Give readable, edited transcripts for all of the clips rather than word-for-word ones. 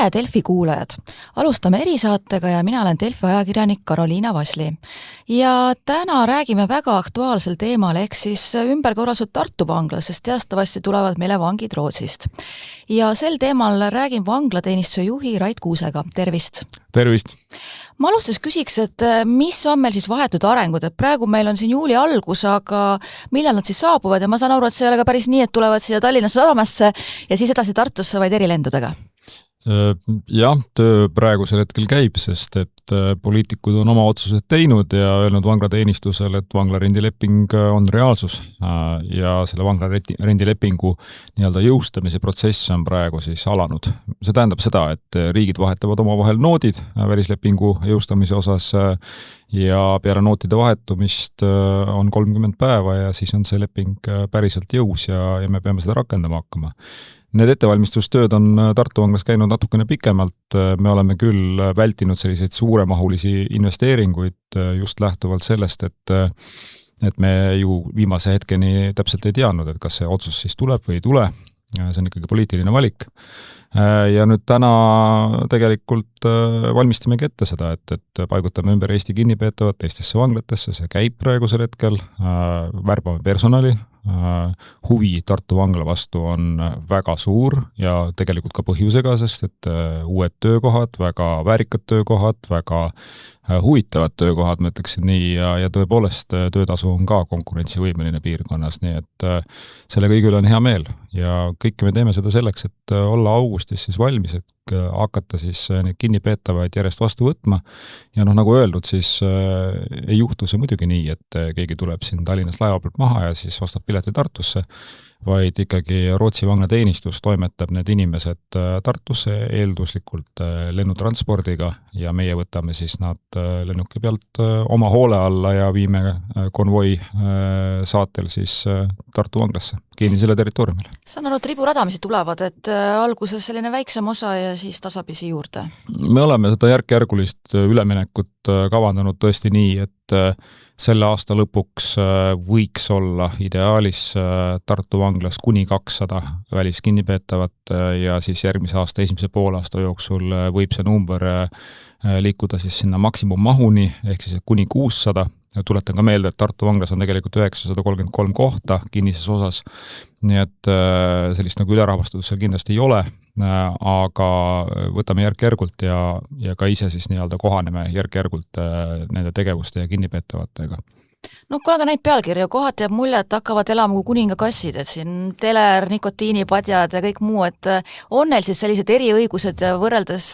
Tere Delfi kuulajad! Alustame erisaatega ja mina olen Delfi ajakirjanik Karoliina Vasli. Ja täna räägime väga aktuaalsel teemal ehk siis ümberkorraldused Tartu vanglas, sest teatavasti tulevad meile vangid Rootsist. Ja sel teemal räägin vanglateenistuse juhi Rait Kuusega. Tervist! Tervist! Ma alustas küsiks, et mis on meil siis vahetud arengud, et praegu meil on siin juuli algus, aga millal nad siis saabuvad ja ma saan aru, et see ei ole ka päris nii, et tulevad siia Tallinna sadamasse ja siis edasi Tartusse vaid erilendudega. Jah, töö praegusel hetkel käib, sest et poliitikud on oma otsused teinud ja öelnud vanglateenistusel, et vanglarendileping on reaalsus ja selle vanglarendilepingu nii-öelda jõustamise protsess on praegu siis alanud. See tähendab seda, et riigid vahetavad omavahel noodid välislepingu jõustamise osas ja peale nootide vahetumist on 30 päeva ja siis on see leping päriselt jõus ja me peame seda rakendama hakkama. Need ettevalmistustööd on Tartu vanglas käinud natukene pikemalt. Me oleme küll vältinud selliseid suuremahulisi investeeringuid just lähtuvalt sellest, et me ju viimase hetkeni täpselt ei teadnud, et kas see otsus siis tuleb või ei tule. See on ikkagi poliitiline valik. Ja nüüd täna tegelikult valmistamegi ette seda, et paigutame ümber Eesti kinnipeetavad teistesse vanglatesse, see käib praegusel hetkel, värbame personali, huvi Tartu vangla vastu on väga suur ja tegelikult ka põhjusega, sest et uued töökohad, väga väärikad töökohad, väga huvitavad töökohad, ma ütleksin nii, ja tõepoolest töötasu on ka konkurentsivõimeline piirkonnas, nii et selle kõigil on hea meel ja kõike me teeme seda selleks, et olla augustis siis valmis, et hakata siis neid kinnipeetavaid järjest vastu võtma ja nagu öeldud, siis ei juhtu see muidugi nii, et keegi tuleb siin Tallinnas laeva pealt maha ja siis ostab pileti Tartusse, vaid ikkagi Rootsi vanglateenistus toimetab need inimesed Tartusse eelduslikult lennutranspordiga ja meie võtame siis nad lennuki pealt oma hoole alla ja viime konvoi saatel siis Tartu vanglasse, kinnisele territooriumile. Saan aru, et riburadamisi tulevad, et alguses selline väiksem osa ja siis tasapisi juurde. Me oleme seda järk-järgulist üleminekut kavandanud tõesti nii, et selle aasta lõpuks võiks olla ideaalis Tartu vanglas kuni 200 väliskinnipeetavat ja siis järgmise aasta esimese poolaasta jooksul võib see number liikuda siis sinna maksimummahuni ehk siis kuni 600. Ja tuletan ka meelde, et Tartu vanglas on tegelikult 933 kohta kinnises osas, nii et sellist nagu ülerahvastust seal kindlasti ei ole, aga võtame järk-järgult ja ka ise siis nii-öelda kohaneme järk-järgult nende tegevuste ja kinnipeetavatega. No kui aga neid pealkirju, kohati jääb mulje, et hakkavad elama kui kuningakassid, et siin teler, nikotiinipadjad ja kõik muu, et on neil siis sellised eriõigused võrreldes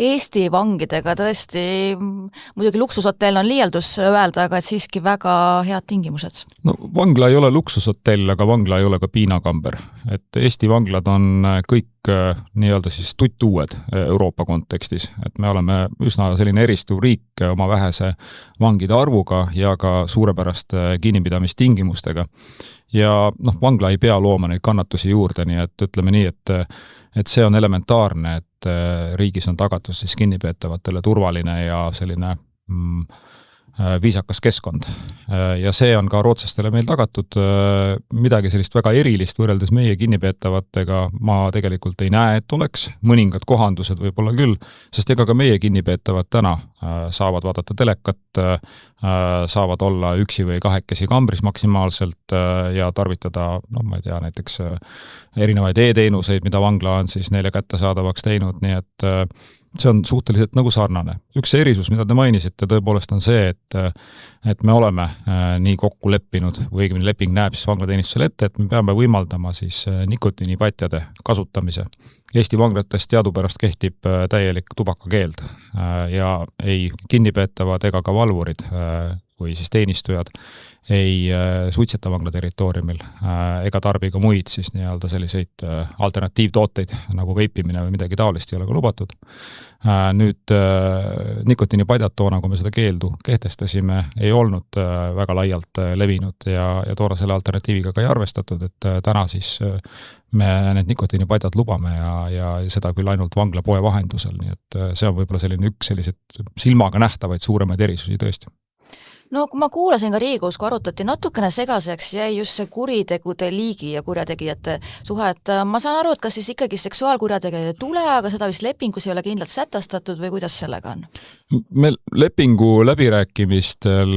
Eesti vangidega tõesti, muidugi luksushotell on liialdus öelda, aga et siiski väga head tingimused. No vangla ei ole luksushotell, aga vangla ei ole ka piinakamber. Et Eesti vanglad on kõik nii-öelda siis tuttuued Euroopa kontekstis, et me oleme üsna selline eristuv riik oma vähese vangide arvuga ja ka suurepärast kinnipidamistingimustega. Ja vangla ei pea looma neid kannatusi juurde, nii et ütleme nii, et see on elementaarne, et riigis on tagatud siis kinnipeetavatele turvaline ja selline viisakas keskkond. Ja see on ka rootslastele meil tagatud. Midagi sellist väga erilist võrreldes meie kinnipeetavatega ma tegelikult ei näe, et oleks. Mõningad kohandused võib-olla küll, sest ega ka meie kinnipeetavad täna saavad vaadata telekat, saavad olla üksi või kahekesi kambris maksimaalselt ja tarvitada, ma ei tea, näiteks erinevaid e-teenuseid, mida vangla on siis neile kättesaadavaks teinud, nii et see on suhteliselt nagu sarnane. Üks erisus, mida te mainisite, tõepoolest on see, et me oleme nii kokku leppinud, või õigemini leping näeb siis vanglateenistusele ette, et me peame võimaldama siis nikotiinipatjade kasutamise. Eesti vanglates teadupärast kehtib täielik tubakakeeld ja ei kinnipeetavad ega ka valvurid või siis teenistujad ei suitseta vangla territooriumil ega tarbi ka muid siis nii-öelda selliseid alternatiivtooteid nagu veipimine või midagi taolist ei ole ka lubatud. Nüüd nikotiinipadjad toona, kui me seda keeldu kehtestasime, ei olnud väga laialt levinud ja toona selle alternatiiviga ka ei arvestatud, et täna siis me need nikotiinipadjad lubame ja seda küll ainult vanglapoe vahendusel, nii et see on võib-olla selline üks sellised silmaga nähtavaid suuremaid erisusi tõesti. No kui ma kuulasin ka Riigikogus, kui arutati, natukene segaseks jäi just see kuritegude liigi ja kurjategijate suhe, et ma saan aru, et kas siis ikkagi seksuaalkurjategijad ei tule, aga seda vist lepingus ei ole kindlalt sätestatud või kuidas sellega on? Meil lepingu läbirääkimistel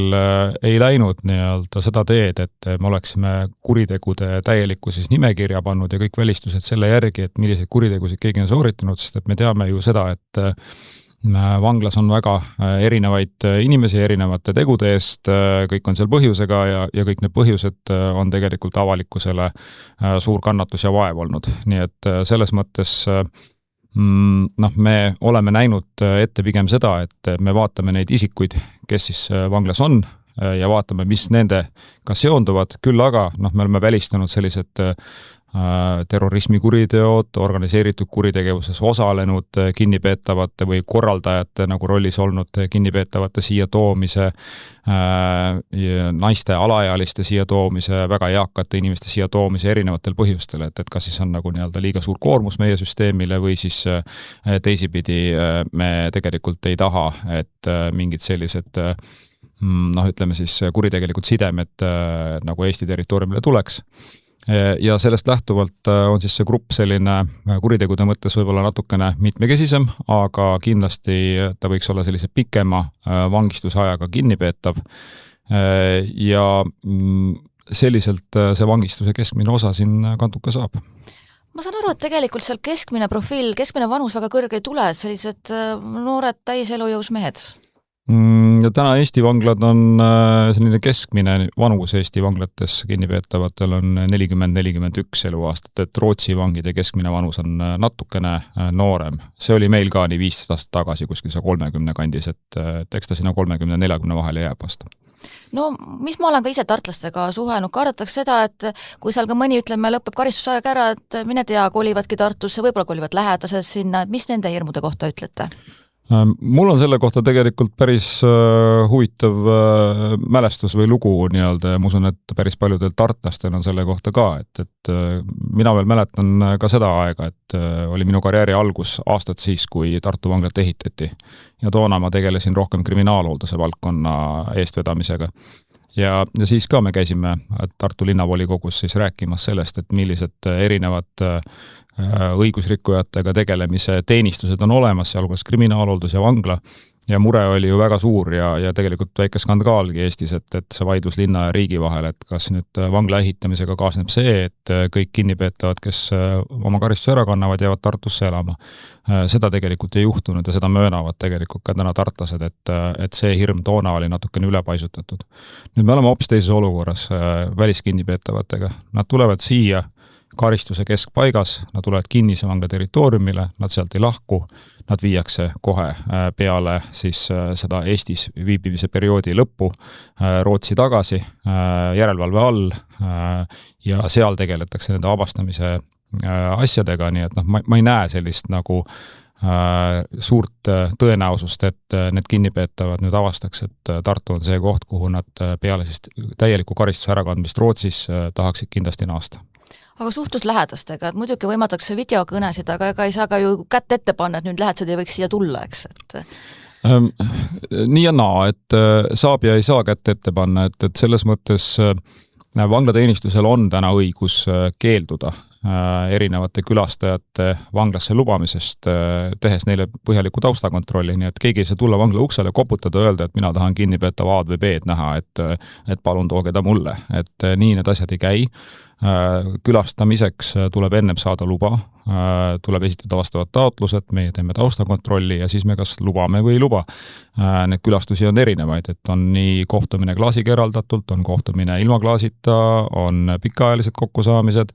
ei läinud nii-öelda seda teed, et me oleksime kuritegude täielikku siis nimekirja pannud ja kõik välistused selle järgi, et milliseid kuritegusid keegi on sooritanud, sest et me teame ju seda, et vanglas on väga erinevaid inimesi erinevate tegude eest, kõik on seal põhjusega ja kõik need põhjused on tegelikult avalikkusele suur kannatus ja vaev olnud. Nii et selles mõttes me oleme näinud ette pigem seda, et me vaatame neid isikuid, kes siis vanglas on ja vaatame, mis nendega seonduvad, küll aga me oleme välistanud sellised terrorismikuriteod, organiseeritud kuritegevuses osalenud kinnipeetavate või korraldajate nagu rollis olnud kinnipeetavate siia toomise, naiste alaealiste siia toomise, väga eakate inimeste siia toomise erinevatel põhjustel, et kas siis on nagu nii-öelda liiga suur koormus meie süsteemile või siis teisipidi me tegelikult ei taha, et mingid sellised ütleme siis kuritegelikud sidemed nagu Eesti territooriumile tuleks. Ja sellest lähtuvalt on siis see grupp selline kuritegude mõttes võib-olla natukene mitmekesisem, aga kindlasti ta võiks olla sellise pikema vangistusajaga kinnipeetav ja selliselt see vangistuse keskmine osa siin kantuka saab. Ma saan aru, et tegelikult seal keskmine profiil, keskmine vanus väga kõrge ei tule, et sellised noored täis elujõus mehed. Ja täna Eesti vanglad on selline keskmine vanus Eesti vanglates kinnipeetavatel on 40-41 eluaastat, et Rootsi vangide keskmine vanus on natukene noorem. See oli meil ka nii 15 aastat tagasi kuskil 30 kandis, et eks ta sinna 30-40 vahele jääb vastu. No mis ma olen ka ise tartlastega suhenud, kardetakse seda, et kui seal ka mõni, ütleme, lõpeb karistusaeg ära, et mine tea, kolivadki Tartusse, võib-olla kolivad lähedased sinna, mis nende hirmude kohta ütlete? Mul on selle kohta tegelikult päris huvitav mälestus või lugu nii-öelda ja ma usun, et päris paljudel tartlastel on selle kohta ka, et mina veel mäletan ka seda aega, et oli minu karjääri algus aastad siis, kui Tartu vanglat ehitati ja toona ma tegelesin rohkem kriminaalhoolduse valdkonna eestvedamisega. Ja siis ka me käisime Tartu linnavolikogus siis rääkimas sellest, et millised erinevad õigusrikkujatega tegelemise teenistused on olemas, sealhulgas kriminaalhooldus ja vangla. Ja mure oli ju väga suur ja tegelikult väike skandaalgi Eestis, et see vaidlus linna ja riigi vahel, et kas nüüd vangla ehitamisega kaasneb see, et kõik kinnipeetavad, kes oma karistuse ära kannavad, jäävad Tartusse elama. Seda tegelikult ei juhtunud ja seda möönavad tegelikult ka täna tartlased, et see hirm toona oli natukene ülepaisutatud. Nüüd me oleme hoopis teises olukorras väliskinnipeetavatega. Nad tulevad siia karistuse keskpaigas, nad tulevad kinnise vangla territooriumile, nad sealt ei lahku, nad viiakse kohe peale siis seda Eestis viibimise perioodi lõppu Rootsi tagasi järelevalve all ja seal tegeletakse nende vabastamise asjadega, nii et ma ei näe sellist nagu suurt tõenäosust, et need kinnipeetavad nüüd avastaks, et Tartu on see koht, kuhu nad peale siis täieliku karistuse ärakandmist Rootsis tahaksid kindlasti naasta. Aga suhtlus lähedastega, et muidugi võimatakse videokõnesid, aga ega ei saa ka ju kätt ette panna, et nüüd lähedased ei võiks siia tulla, eks? Nii ja naa, et saab ja ei saa kätt ette panna, et selles mõttes vanglateenistusel on täna õigus keelduda erinevate külastajate vanglasse lubamisest, tehes neile põhjaliku taustakontrolli, nii et keegi ei saa tulla vangla uksele, koputada, öelda, et mina tahan kinnipeetav A-d või B-d näha, et palun tooge ta mulle, et nii need asjad ei käi. Külastamiseks tuleb ennem saada luba, tuleb esitada vastavad taotlused, meie teeme taustakontrolli ja siis me kas lubame või ei luba. Need külastusi on erinevaid, et on nii kohtumine klaasiga eraldatult, on kohtumine ilma klaasita, on pikaajalised kokkusaamised,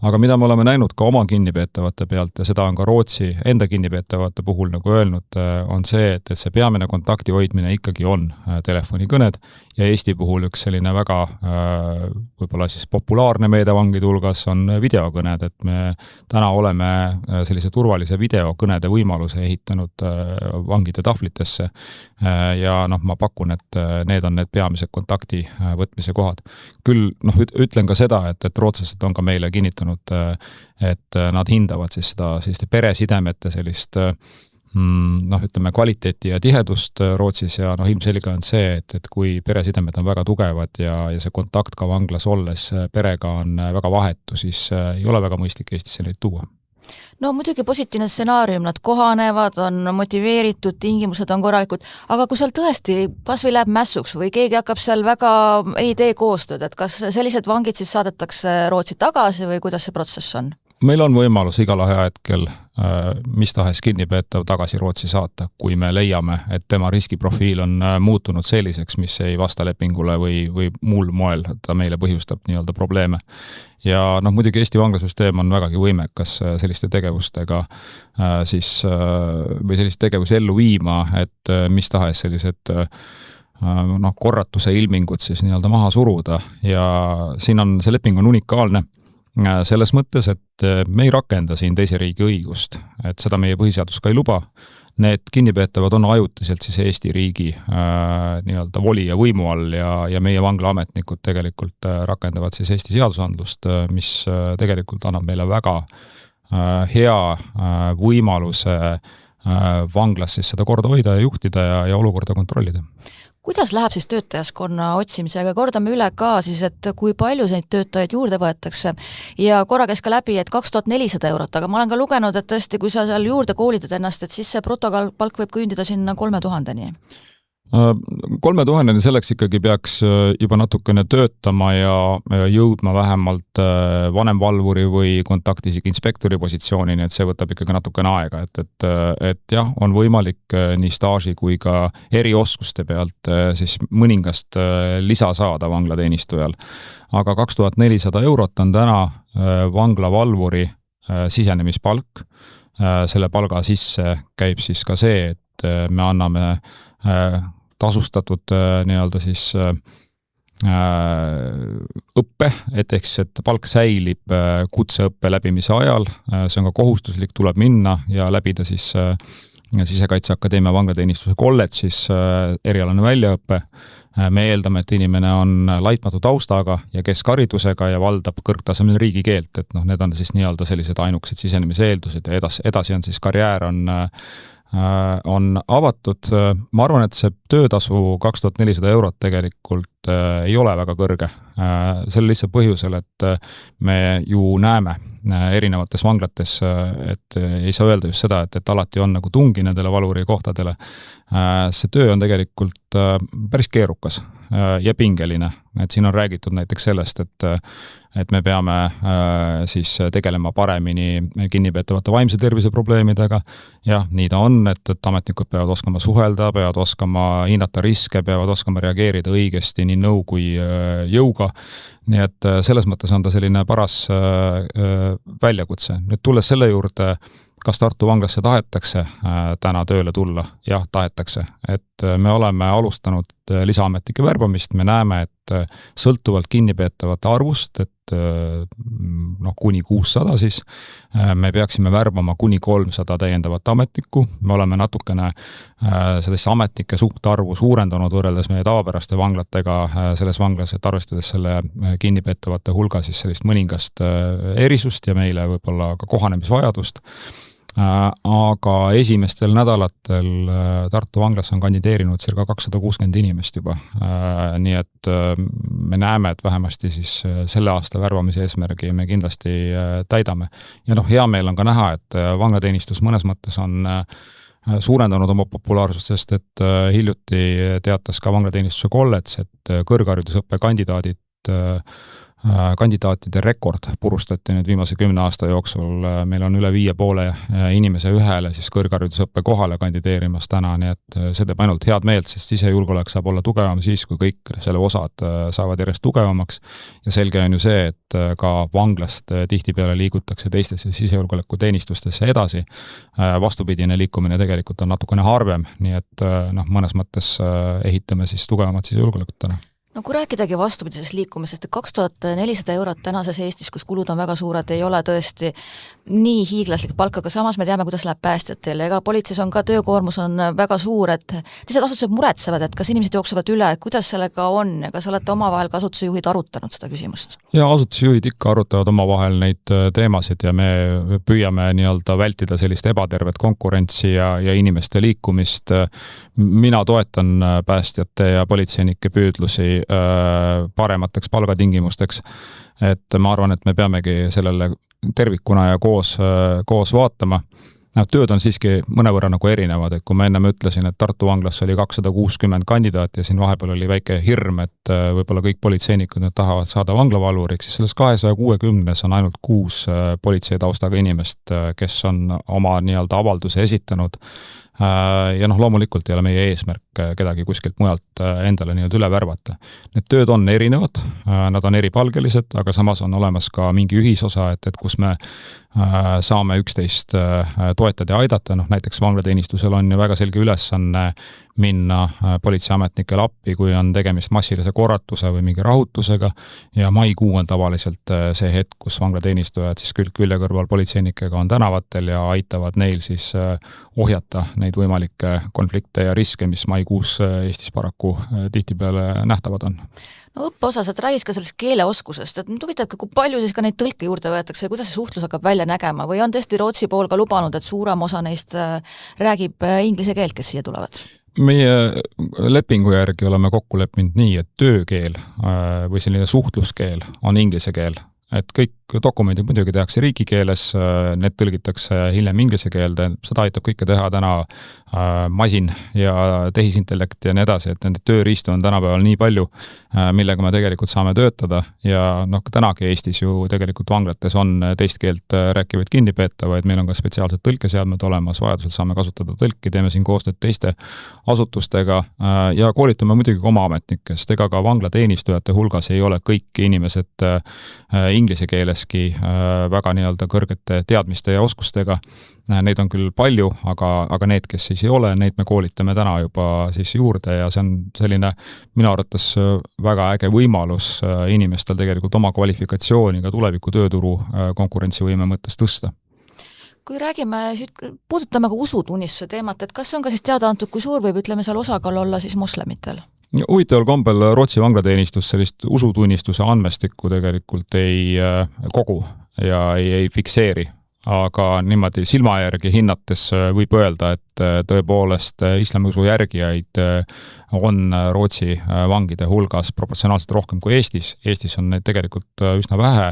aga mida me oleme näinud ka oma kinnipeetavate pealt ja seda on ka Rootsi enda kinnipeetavate puhul nagu öelnud, on see, et see peamine kontakti hoidmine ikkagi on telefonikõned ja Eesti puhul üks selline väga võib-olla siis populaarne meediavangide hulgas on videokõned, et me täna oleme sellise turvalise videokõnede võimaluse ehitanud vangide tahvlitesse ja ma pakun, et need on need peamised kontakti võtmise kohad. Küll ütlen ka seda, et rootslased on ka meile kinnitanud, et nad hindavad siis seda selliste peresidemete sellist ütleme, kvaliteeti ja tihedust Rootsis ja ilmselge on see, et kui peresidemed on väga tugevad ja see kontakt ka vanglas olles perega on väga vahetu, siis ei ole väga mõistlik Eestisse neid tuua. No muidugi positiivne stsenaarium, nad kohanevad, on motiveeritud, tingimused on korralikud, aga kui seal tõesti kas või läheb mässuks või keegi hakkab seal väga ei tee koostööd, et kas sellised vangid siis saadetakse Rootsi tagasi või kuidas see protsess on? Meil on võimalus igal ajahetkel mis tahes kinnipeetav tagasi Rootsi saata, kui me leiame, et tema riskiprofiil on muutunud selliseks, mis ei vasta lepingule või muul moel ta meile põhjustab nii-öelda probleeme. Ja muidugi Eesti vanglasüsteem on vägagi võimekas selliste tegevustega või sellist tegevusi ellu viima, et mis tahes sellised korratuse ilmingud siis nii-öelda maha suruda ja siin on, see leping on unikaalne selles mõttes, et me ei rakenda siin teise riigi õigust, et seda meie põhiseadus ka ei luba. Need kinnipeetavad on ajutiselt siis Eesti riigi nii-öelda voli ja võimu all ja meie vanglaametnikud tegelikult rakendavad siis Eesti seadusandlust, mis tegelikult annab meile väga hea võimaluse vanglas siis seda korda hoida ja juhtida ja olukorda kontrollida. Kuidas läheb siis töötajaskonna otsimisega? Kordame üle ka siis, et kui palju neid töötajaid juurde võetakse ja korra käis ka läbi, et 2400 €, aga ma olen ka lugenud, et tõesti, kui sa seal juurde koolitad ennast, et siis see protopalk võib küündida sinna 3000-ni. 3000-ni selleks ikkagi peaks juba natukene töötama ja jõudma vähemalt vanemvalvuri või kontaktisik inspektori positsioonini, et see võtab ikkagi natukene aega, et jah, on võimalik nii staaži kui ka erioskuste pealt siis mõningast lisa saada vanglateenistujal. Aga 2400 € on täna vanglavalvuri sisenemispalk. Selle palga sisse käib siis ka see, et me anname tasustatud nii-öelda siis õppe, et palk säilib kutseõppe läbimise ajal, see on ka kohustuslik, tuleb minna ja läbida siis Sisekaitseakadeemia vanglateenistuse kolledžis erialane väljaõppe. Me eeldame, et inimene on laitmatu taustaga ja keskharidusega ja valdab kõrgtasemel riigikeelt, et need on siis nii-öelda sellised ainukesed sisenemise eeldused ja edasi on siis karjäär on avatud. Ma arvan, et see töötasu 2400 € tegelikult ei ole väga kõrge. Selle lihtsalt põhjusel, et me ju näeme erinevates vanglates, et ei saa öelda just seda, et alati on nagu tungi nendele valuri kohtadele. See töö on tegelikult päris keerukas ja pingeline. Et siin on räägitud näiteks sellest, et me peame siis tegelema paremini kinnipeetavate vaimse tervise probleemidega. Jah, nii ta on, et ametnikud peavad oskama suhelda, peavad oskama hinnata riske, peavad oskama reageerida õigesti nii nõu kui jõuga. Nii et selles mõttes on ta selline paras väljakutse. Nüüd tulles selle juurde, kas Tartu vanglasse tahetakse täna tööle tulla? Jah, tahetakse. Et me oleme alustanud lisaametnike värbamist, me näeme, et sõltuvalt kinnipeetavate arvust, et kuni 600 siis, me peaksime värbama kuni 300 täiendavat ametnikku. Me oleme natukene sellesse ametnike suhtarvu suurendanud võrreldes meie tavapäraste vanglatega selles vanglas, et arvestades selle kinnipeetavate hulga siis sellist mõningast erisust ja meile võib-olla ka kohanemisvajadust. Aga esimestel nädalatel Tartu vanglas on kandideerinud circa 260 inimest juba. Nii et me näeme, et vähemasti siis selle aasta värvamise eesmärgi me kindlasti täidame. Ja hea meel on ka näha, et vanglateenistus mõnes mõttes on suurendanud oma populaarsust, sest et hiljuti teatas ka vanglateenistuse kolledž, et kõrgharidusõppe kandidaatide rekord purustati nüüd viimase 10 aasta jooksul. Meil on üle 5,5 inimese ühele siis kõrgharidusõppe kohale kandideerimas täna, nii et see teeb ainult head meelt, sest sisejulgeolek saab olla tugevam siis, kui kõik selle osad saavad järjest tugevamaks. Ja selge on ju see, et ka vanglast tihtipeale liigutakse teistesse sisejulgeoleku teenistustesse edasi. Vastupidine liikumine tegelikult on natukene harvem, nii et mõnes mõttes ehitame siis tugevamat sisejulgeolekut täna. no kui rääkidagi vastupidisest liikumisest, et 2400 eurot tänases Eestis, kus kulud on väga suured, ei ole tõesti nii hiiglaslik palk, aga samas me teame, kuidas läheb päästjatel, ega politseis on ka töökoormus on väga suur, et teised asutused muretsevad, et kas inimesed jooksevad üle, et kuidas sellega on ja kas olete omavahel ka asutusejuhid arutanud seda küsimust? Ja asutusejuhid ikka arutavad omavahel neid teemasid ja me püüame nii-öelda vältida sellist ebatervet konkurentsi ja inimeste liikumist. Mina toetan päästjate ja politseinike püüdlusi paremateks palgatingimusteks, et ma arvan, et me peamegi sellele tervikuna ja koos vaatama. Tööd on siiski mõnevõrra nagu erinevad, et kui ma enne ütlesin, et Tartu vanglas oli 260 kandidaati ja siin vahepeal oli väike hirm, et võib-olla kõik politseinikud tahavad saada vanglavalvuriks, siis selles 260 on ainult 6 politseitaustaga inimest, kes on oma nii-öelda avalduse esitanud. Ja loomulikult ei ole meie eesmärk kedagi kuskilt mujalt endale nii-öelda üle värvata. Need tööd on erinevad, nad on eripalgelised, aga samas on olemas ka mingi ühisosa, et kus me saame üksteist toetada ja aidata, näiteks vanglateenistusel on ju väga selge ülesanne minna politseiametnikele appi, kui on tegemist massilise korratuse või mingi rahutusega ja maikuu on tavaliselt see hetk, kus vanglateenistujad siis külje kõrval politseinikega on tänavatel ja aitavad neil siis ohjata neid võimalikke konflikte ja riske, mis maikuus Eestis paraku tihtipeale nähtavad on. No õppeosas, et räägis ka sellest keeleoskusest, et nüüd huvitabki, kui palju siis ka neid tõlke juurde võetakse ja kuidas see suhtlus hakkab välja nägema või on tõesti Rootsi pool ka lubanud, et suurem osa neist räägib inglise keelt, kes siia tulevad? Meie lepingu järgi oleme kokku leppinud nii, et töökeel või selline suhtluskeel on inglise keel. Et kõik dokumendid muidugi tehakse riigikeeles, need tõlgitakse hiljem inglise keelde, seda aitab kõike teha täna masin ja tehisintellekt ja nii edasi, et nende tööriistu on tänapäeval nii palju, millega me tegelikult saame töötada ja tänagi Eestis ju tegelikult vanglates on teist keelt rääkivaid kinnipeetavaid, meil on ka spetsiaalsed tõlkeseadmed olemas, vajadusel saame kasutada tõlki, teeme siin koostööd teiste asutustega ja koolitame muidugi oma ametnikest, ega ka vanglateenistujate hulgas ei ole kõik inimesed inglise keeleski väga nii-öelda kõrgete teadmiste ja oskustega. Neid on küll palju, aga need, kes siis ei ole, neid me koolitame täna juba siis juurde ja see on selline minu arvates väga äge võimalus inimestel tegelikult oma kvalifikatsiooni ka tuleviku tööturu konkurentsivõime mõttes tõsta. Kui räägime, puudutame ka usutunnistuse teemat, et kas on ka siis teada antud, kui suur võib ütleme seal osakaal olla siis moslemitel? Huvitaval kombel Rootsi vanglateenistus sellist usutunnistuse andmestikku tegelikult ei kogu ja ei fikseeri, aga niimoodi silma järgi hinnates võib öelda, et tõepoolest islamiusu järgijaid on Rootsi vangide hulgas proportsionaalselt rohkem kui Eestis. Eestis on neid tegelikult üsna vähe.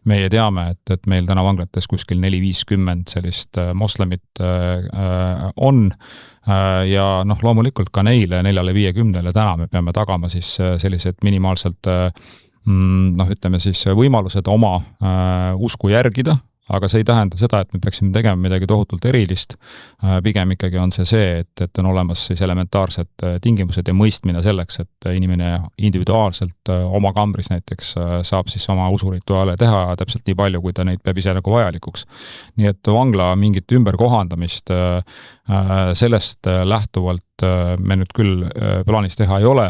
Meie teame, et meil täna vanglates kuskil 450 sellist moslemit on ja loomulikult ka neile 450 täna me peame tagama siis sellised minimaalselt ütleme siis võimalused oma usku järgida, aga see ei tähenda seda, et me peaksime tegema midagi tohutult erilist. Pigem ikkagi on see, et on olemas siis elementaarsed tingimused ja mõistmine selleks, et inimene individuaalselt oma kambris näiteks saab siis oma usurituaale teha täpselt nii palju, kui ta neid peab ise nagu vajalikuks. Nii et vangla mingit ümberkohandamist sellest lähtuvalt me nüüd küll plaanis teha ei ole.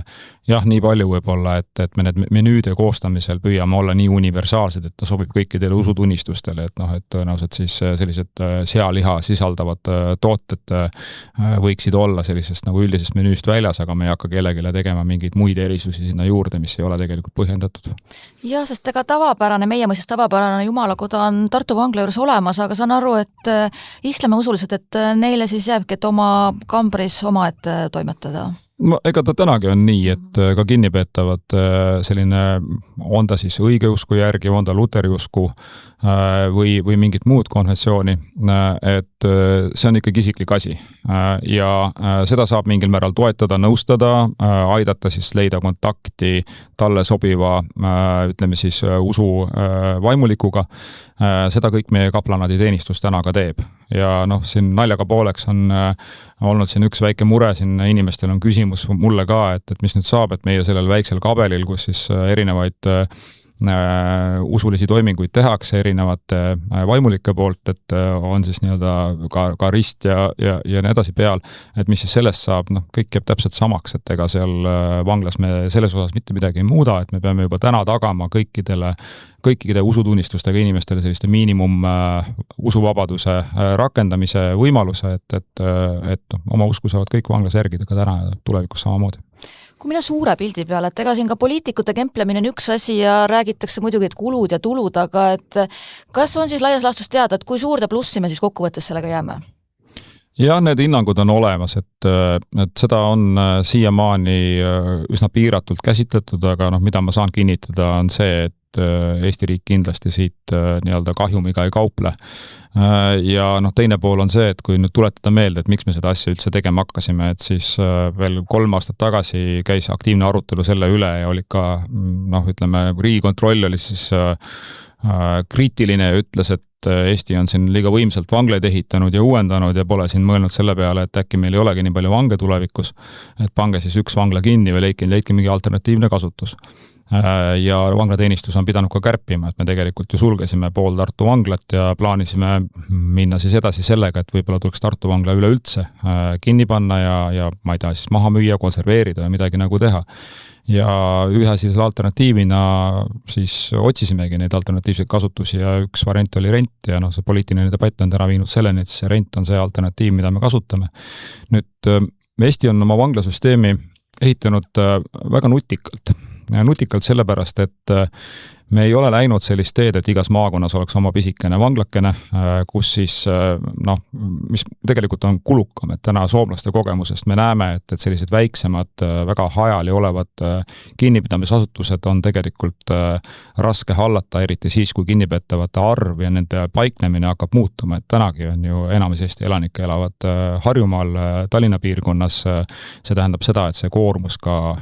Jah, nii palju võib-olla, et me need menüüde koostamisel püüame olla nii universaalsed, et ta sobib kõikidele usutunnistustele, et tõenäoliselt siis sellised sealiha sisaldavad tooted võiksid olla sellisest nagu üldisest menüüst väljas, aga me ei hakka kellegile tegema mingeid muid erisusi sinna juurde, mis ei ole tegelikult põhjendatud. Ja, sest ega tavapärane, meie mõistes tavapärane jumalakoda on Tartu vangla juures olemas, aga saan aru, et islamiusulised, et neile siis jääbki, et oma kambris oma ette toimetada. Ega ta tänagi on nii, et ka kinnipeetavad selline, on ta siis õigeusku järgi, on ta luteriusku või mingit muud konfessiooni, et see on ikkagi isiklik asi ja seda saab mingil määral toetada, nõustada, aidata siis leida kontakti talle sobiva, ütleme siis usu vaimulikuga. Seda kõik meie kaplanadi teenistus täna ka teeb ja siin naljaga pooleks on olnud siin üks väike mure, siin inimestel on küsimus mulle ka, et mis nüüd saab, et meie sellel väiksel kabelil, kus siis erinevaid usulisi toiminguid tehakse erinevate vaimulike poolt, et on siis nii-öelda ka rist ja nii edasi peal, et mis siis sellest saab, kõik jääb täpselt samaks, et ega seal vanglas me selles osas mitte midagi ei muuda, et me peame juba täna tagama kõikide usutunnistustega inimestele selliste miinimum usuvabaduse rakendamise võimaluse, et oma usku saavad kõik vanglas järgida ka täna ja tulevikus samamoodi. Kui minna suure pildi peale, et ega siin ka poliitikute kemplemine on üks asi ja räägitakse muidugi, et kulud ja tulud, aga et kas on siis laias laastus teada, et kui suurde plussi me siis kokkuvõttes sellega jääme? Ja need hinnangud on olemas, et seda on siiamaani üsna piiratult käsitletud, aga mida ma saan kinnitada on see, et Eesti riik kindlasti siit nii-öelda kahjumiga ei kauple. Ja teine pool on see, et kui nüüd tuletada meelde, et miks me seda asja üldse tegema hakkasime, et siis veel 3 aastat tagasi käis aktiivne arutelu selle üle ja oli ka, ütleme, Riigikontroll oli siis kriitiline ja ütles, et Eesti on siin liiga võimsalt vanglaid ehitanud ja uuendanud ja pole siin mõelnud selle peale, et äkki meil ei olegi nii palju vange tulevikus, et pange siis üks vangla kinni või leidke mingi alternatiivne kasutus. Ja vanglateenistus on pidanud ka kärpima, et me tegelikult ju sulgesime pool Tartu vanglat ja plaanisime minna siis edasi sellega, et võib-olla tuleks Tartu vangla üleüldse kinni panna ja ma ei tea, siis maha müüa, konserveerida ja midagi nagu teha. Ja ühe siis alternatiivina siis otsisimegi neid alternatiivseid kasutusi ja üks variant oli rent ja see poliitiline debatt on täna viinud selleni, et see rent on see alternatiiv, mida me kasutame. Nüüd Eesti on oma vanglasüsteemi ehitanud väga nutikalt sellepärast, et me ei ole läinud sellist teed, et igas maakonnas oleks oma pisikene vanglakene, kus siis, mis tegelikult on kulukam, et täna soomlaste kogemusest me näeme, et sellised väiksemad, väga hajali olevad kinnipidamisasutused on tegelikult raske hallata, eriti siis, kui kinnipeetavate arv ja nende paiknemine hakkab muutuma, et tänagi on ju enamus Eesti elanikke elavad Harjumaal, Tallinna piirkonnas, see tähendab seda, et see koormus ka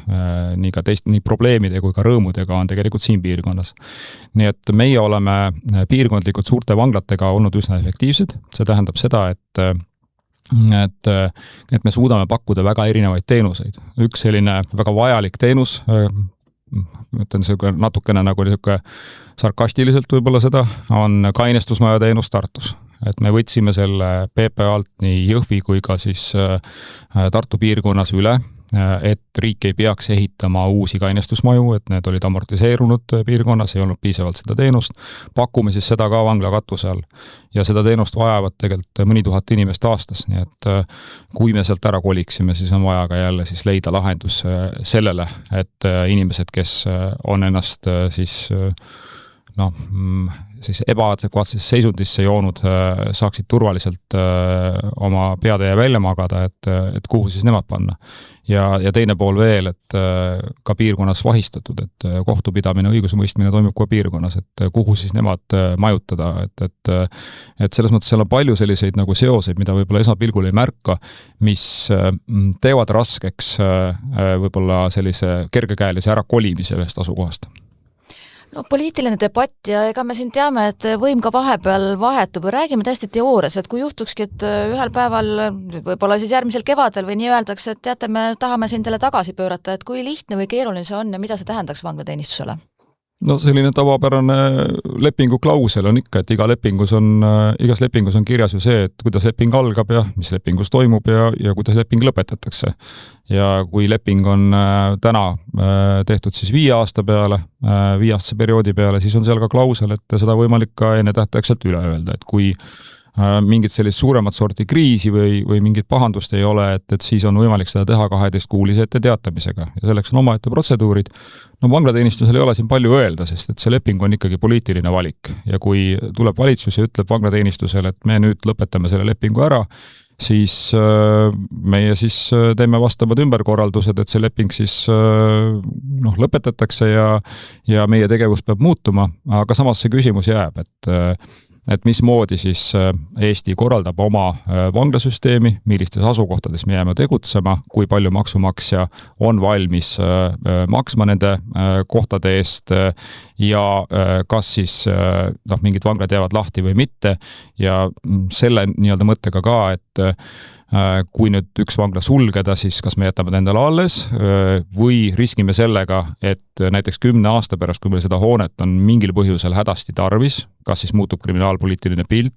nii probleemide kui ka rõõmudega on tegelikult siin piirkonnas. Nii et meie oleme piirkondlikult suurte vanglatega olnud üsna efektiivsed, see tähendab seda, et me suudame pakkuda väga erinevaid teenuseid. Üks selline väga vajalik teenus, ütlen natukene nagu sarkastiliselt võib-olla seda, on kainestusmaja teenus Tartus. Et me võtsime selle PPA-lt nii Jõhvi kui ka siis Tartu piirkonnas üle, et riik ei peaks ehitama uusi kainestusmaju, et need olid amortiseerunud piirkonnas, ei olnud piisavalt seda teenust. Pakume siis seda ka vangla katuse all. Ja seda teenust vajavad tegelikult mõni tuhat inimest aastas, nii et kui me sealt ära koliksime, siis on vaja ka jälle siis leida lahendus sellele, et inimesed, kes on ennast siis ebaadekvaatses seisundisse joonud, saaksid turvaliselt oma peatäie välja magada, et kuhu siis nemad panna. Ja teine pool veel, et ka piirkonnas vahistatud, et kohtupidamine, õigusemõistmine toimub ka piirkonnas, et kuhu siis nemad majutada, et selles mõttes seal on palju selliseid nagu seoseid, mida võib-olla esmapilgul ei märka, mis teevad raskeks võib-olla sellise kergekäelise ärakolimise ühest asukohast. No poliitiline debatt ja ega me siin teame, et võim ka vahepeal vahetub ja räägime täiesti teoorias, et kui juhtukski, et ühel päeval, võib-olla siis järgmisel kevadel või nii öeldakse, et teate, me tahame siin teile tagasi pöörata, et kui lihtne või keeruline see on ja mida see tähendaks vanglateenistusele? No selline tavapärane lepinguklausel on ikka, et igas lepingus on kirjas ju see, et kuidas leping algab ja mis lepingus toimub ja kuidas leping lõpetatakse. Ja kui leping on täna tehtud siis 5 aasta peale, 5-aastase perioodi peale, siis on seal ka klausel, et seda võimalik ka enne tähtaegselt üle öelda, et kui mingit sellist suuremat sorti kriisi või mingit pahandust ei ole, et siis on võimalik seda teha 12-kuulise ette teatamisega ja selleks on omaette protseduurid. No vanglateenistusel ei ole siin palju öelda, sest et see leping on ikkagi poliitiline valik ja kui tuleb valitsus ja ütleb vanglateenistusele, et me nüüd lõpetame selle lepingu ära, siis meie siis teeme vastavad ümberkorraldused, et see leping siis lõpetatakse ja meie tegevus peab muutuma, aga samas see küsimus jääb, et mismoodi siis Eesti korraldab oma vanglasüsteemi, millistes asukohtades me jääme tegutsema, kui palju maksumaksja on valmis maksma nende kohtade eest ja kas siis mingid vanglad jäävad lahti või mitte ja selle nii-öelda mõttega ka, et kui nüüd üks vangla sulgeda, siis kas me jätame ta endale alles või riskime sellega, et näiteks 10 aasta pärast, kui meil seda hoonet on mingil põhjusel hädasti tarvis, kas siis muutub kriminaalpoliitiline pilt,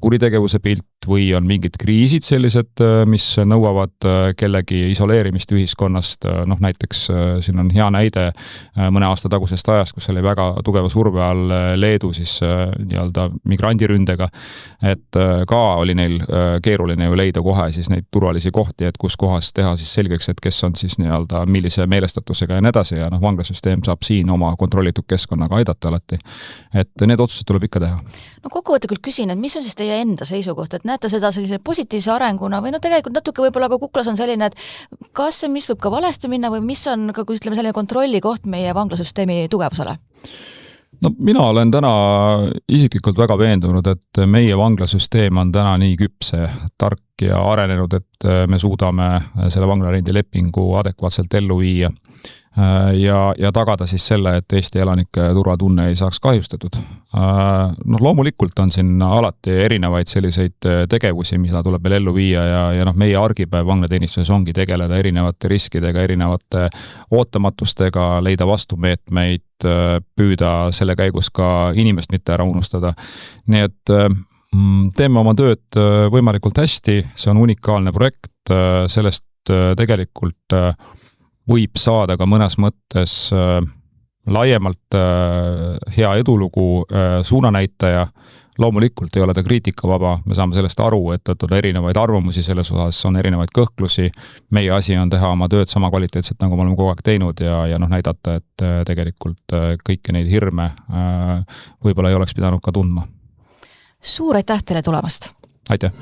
kuritegevuse pilt või on mingid kriisid sellised, mis nõuavad kellegi isoleerimist ühiskonnast, näiteks siin on hea näide mõne aasta tagusest ajast, kus oli väga tugeva surve all Leedu siis nii-öelda migrandiründega, et ka oli neil keeruline ju leida kohe siis neid turvalisi kohti, et kus kohas teha siis selgeks, et kes on siis nii-öelda millise meelestatusega ja nii edasi ja vanglasüsteem saab siin oma kontrollitud keskkonnaga aidata alati. Et need otsused tuleb ikka teha. No kokkuvõtlikult küsin, et mis on siis teie enda seisukoht, et näete seda sellise positiivse arenguna või tegelikult natuke võib-olla ka kuklas on selline, et kas see, mis võib ka valesti minna või mis on ka, kui ütleme, selline kontrolli koht meie vanglasüsteemi tugevusele? No mina olen täna isiklikult väga veendunud, et meie vanglasüsteem on täna nii küpse, tark ja arenenud, et me suudame selle vanglarendilepingu adekvaatselt ellu viia ja tagada siis selle, et Eesti elanike turvatunne ei saaks kahjustatud. Loomulikult on siin alati erinevaid selliseid tegevusi, mida tuleb veel ellu viia ja meie argipäev vanglateenistuses ongi tegeleda erinevate riskidega, erinevate ootamatustega, leida vastumeetmeid, püüda selle käigus ka inimest mitte ära unustada. Nii et teeme oma tööd võimalikult hästi, see on unikaalne projekt, sellest tegelikult võib saada ka mõnes mõttes laiemalt hea edulugu suunanäitaja. Loomulikult ei ole ta kriitikavaba, me saame sellest aru, et on erinevaid arvamusi selles osas, on erinevaid kõhklusi. Meie asi on teha oma tööd sama kvaliteetselt, nagu me oleme kogu aeg teinud ja näidata, et tegelikult kõiki neid hirme võib-olla ei oleks pidanud ka tundma. Suur aitäh teile tulemast! Aitäh!